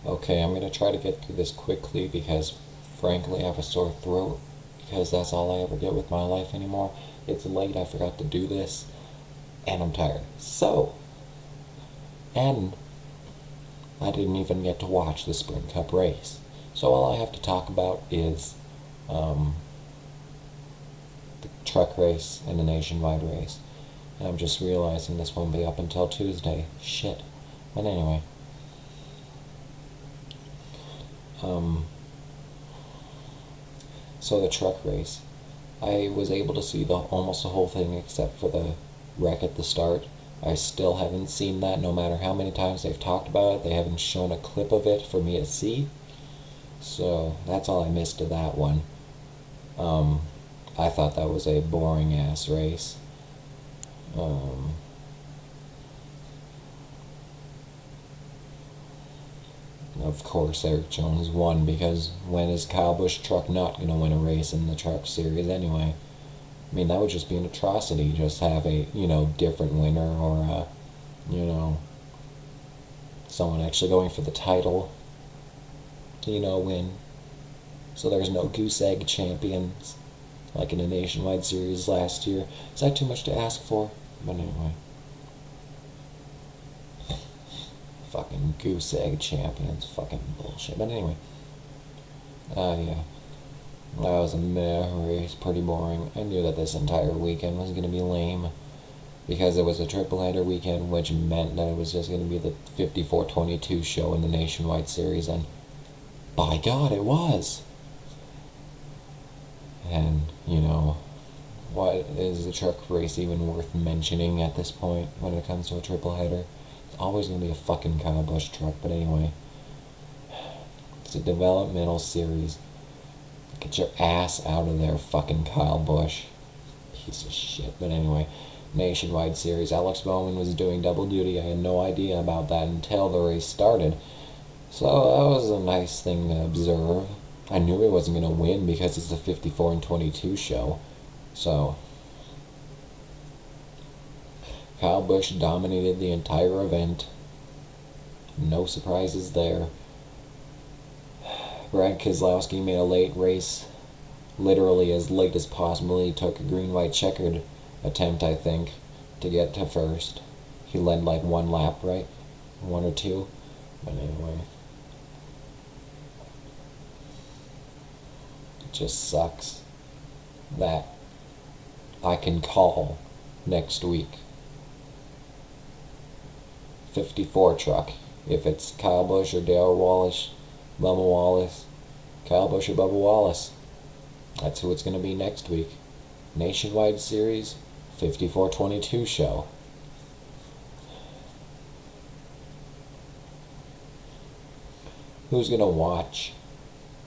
Okay, I'm gonna try to get through this quickly because, frankly, I have a sore throat because that's all I ever get with my life anymore. It's late, I forgot to do this, and I'm tired. And I didn't even get to watch the Sprint Cup race. So all I have to talk about is um, the truck race and the nationwide race. And I'm just realizing this won't be up until Tuesday. Shit. But anyway. Um, so the truck race. I was able to see almost the whole thing except for the wreck at the start. I still haven't seen that, no matter how many times they've talked about it. They haven't shown a clip of it for me to see. So that's all I missed of that one. I thought that was a boring ass race. Of course, Eric Jones won because when is Kyle Busch truck not going to win a race in the truck series anyway? I mean, that would just be an atrocity. Just have a, different winner or, someone actually going for the title to, win. So there's no goose egg champions like in a nationwide series last year. Is that too much to ask for? But anyway. Fucking goose egg champions. Fucking bullshit. But anyway. Yeah. That was a meh race. Pretty boring. I knew that this entire weekend was going to be lame. Because it was a triple header weekend, which meant that it was just going to be the 54-22 show in the nationwide series. And by God, it was. And, what is the truck race even worth mentioning at this point when it comes to a triple header? It's always going to be a fucking Kyle Busch truck, but anyway. It's a developmental series. Get your ass out of there, fucking Kyle Busch. Piece of shit. But anyway, nationwide series. Alex Bowman was doing double duty. I had no idea about that until the race started. So that was a nice thing to observe. I knew he wasn't going to win because it's a 54-22 show. So Kyle Busch dominated the entire event. No surprises there. Brad Keselowski made a late race, literally as late as possible. He took a green-white checkered attempt, I think, to get to first. He led like one lap, right? One or two. But anyway. It just sucks that I can call next week 54 truck if it's Kyle Busch or Dale Wallace, Bubba Wallace, Kyle Busch or Bubba Wallace. That's who it's going to be next week. Nationwide Series 54-22 show. Who's going to watch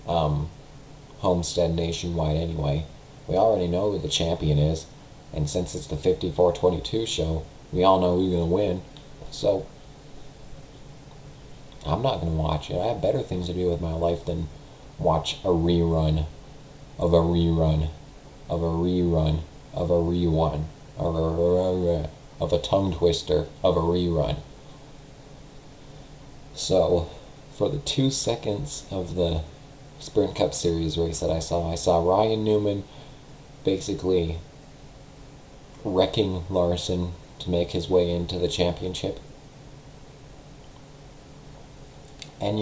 Homestead Nationwide anyway? We already know who the champion is, and since it's the 54-22 show, we all know who's going to win. So I'm not going to watch it. I have better things to do with my life than watch a rerun of a rerun of a rerun of a rerun of a tongue twister of a rerun. So for the 2 seconds of the Sprint Cup Series race that I saw Ryan Newman basically wrecking Larson to make his way into the championship. And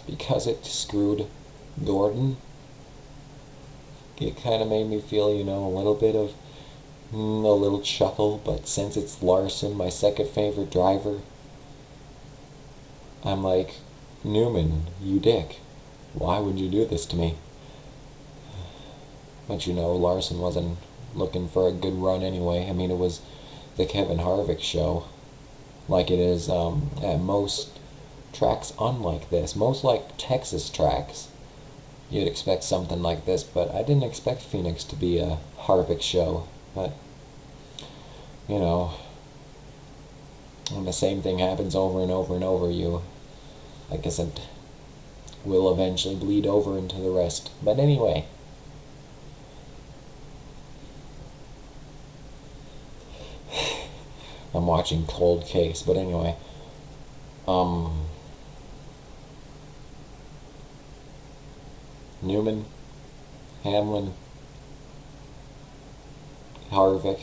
because it screwed Gordon, it kind of made me feel, a little bit of a little chuckle. But since it's Larson, my second favorite driver, I'm like, Newman, you dick. Why would you do this to me? But Larson wasn't looking for a good run anyway. I mean, it was the Kevin Harvick show, like it is at most tracks unlike this. Most like Texas tracks, you'd expect something like this, but I didn't expect Phoenix to be a Harvick show. But, when the same thing happens over and over and over, I guess it will eventually bleed over into the rest. But anyway, I'm watching Cold Case, but anyway, Newman, Hamlin, Harvick,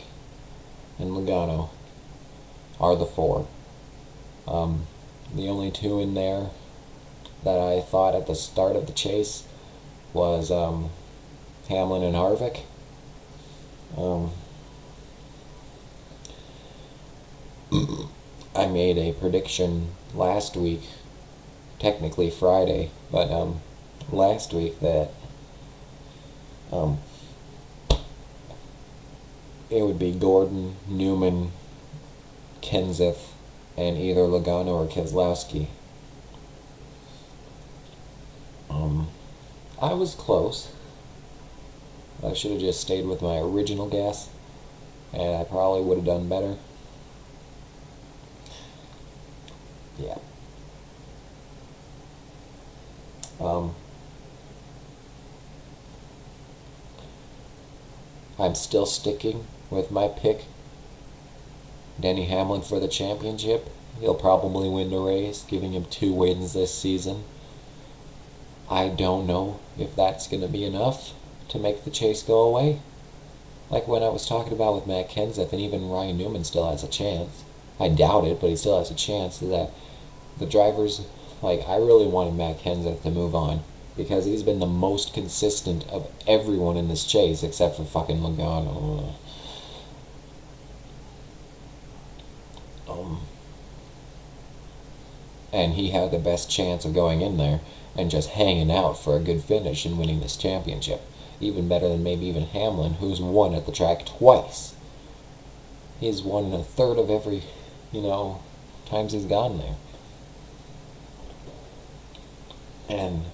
and Logano are the four. The only two in there that I thought at the start of the chase was Hamlin and Harvick. I made a prediction last week, technically Friday, but last week that it would be Gordon, Newman, Kenseth, and either Logano or Keselowski. I was close. I should have just stayed with my original guess, and I probably would have done better. Yeah. I'm still sticking with my pick. Denny Hamlin for the championship. He'll probably win the race, giving him 2 wins this season. I don't know if that's going to be enough to make the chase go away. Like when I was talking about with Matt Kenseth, and even Ryan Newman still has a chance. I doubt it, but he still has a chance. That the drivers, like, I really wanted Matt Kenseth to move on, because he's been the most consistent of everyone in this chase, except for fucking Logano. And he had the best chance of going in there and just hanging out for a good finish and winning this championship. Even better than maybe even Hamlin, who's won at the track twice. He's won a third of every, times he's gone there. And,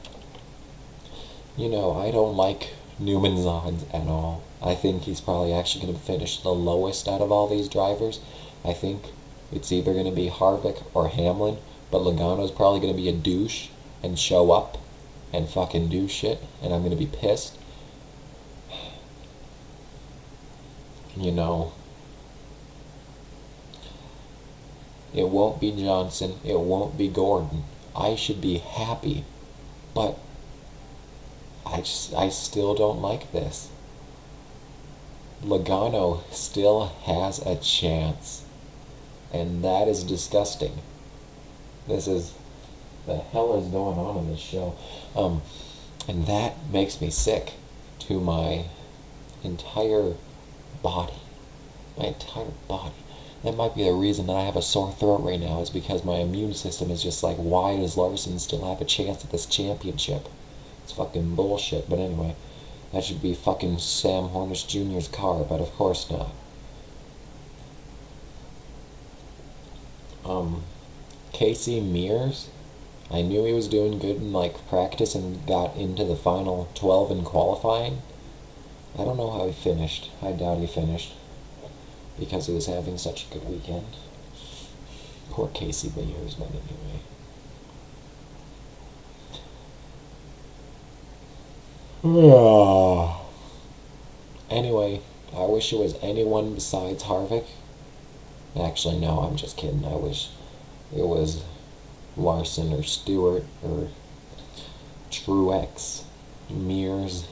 I don't like Newman's odds at all. I think he's probably actually going to finish the lowest out of all these drivers. I think it's either going to be Harvick or Hamlin, but Logano's probably going to be a douche and show up and fucking do shit, and I'm going to be pissed. It won't be Johnson, it won't be Gordon. I should be happy, but I still don't like this. Logano still has a chance, and that is disgusting. The hell is going on in this show? And that makes me sick to my entire body. That might be the reason that I have a sore throat right now, is because my immune system is just like, why does Larson still have a chance at this championship? It's fucking bullshit. But anyway, that should be fucking Sam Hornish Jr.'s car, but of course not. Casey Mears, I knew he was doing good in practice and got into the final 12 in qualifying. I don't know how he finished. I doubt he finished, because he was having such a good weekend. Poor Casey Mears, but anyway. Anyway, I wish it was anyone besides Harvick. Actually, no, I'm just kidding. I wish it was Larson or Stewart or Truex, Mears,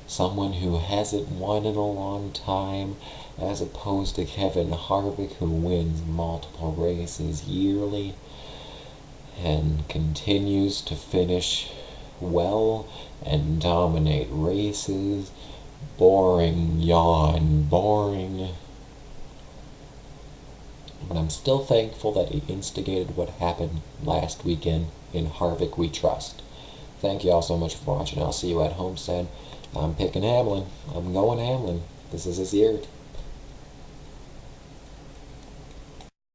someone who hasn't won in a long time, as opposed to Kevin Harvick, who wins multiple races yearly and continues to finish well and dominate races. Boring, yawn, boring. But I'm still thankful that he instigated what happened last weekend in Harvick We Trust. Thank you all so much for watching. I'll see you at Homestead. I'm picking Hamlin. I'm going Hamlin. This is his year.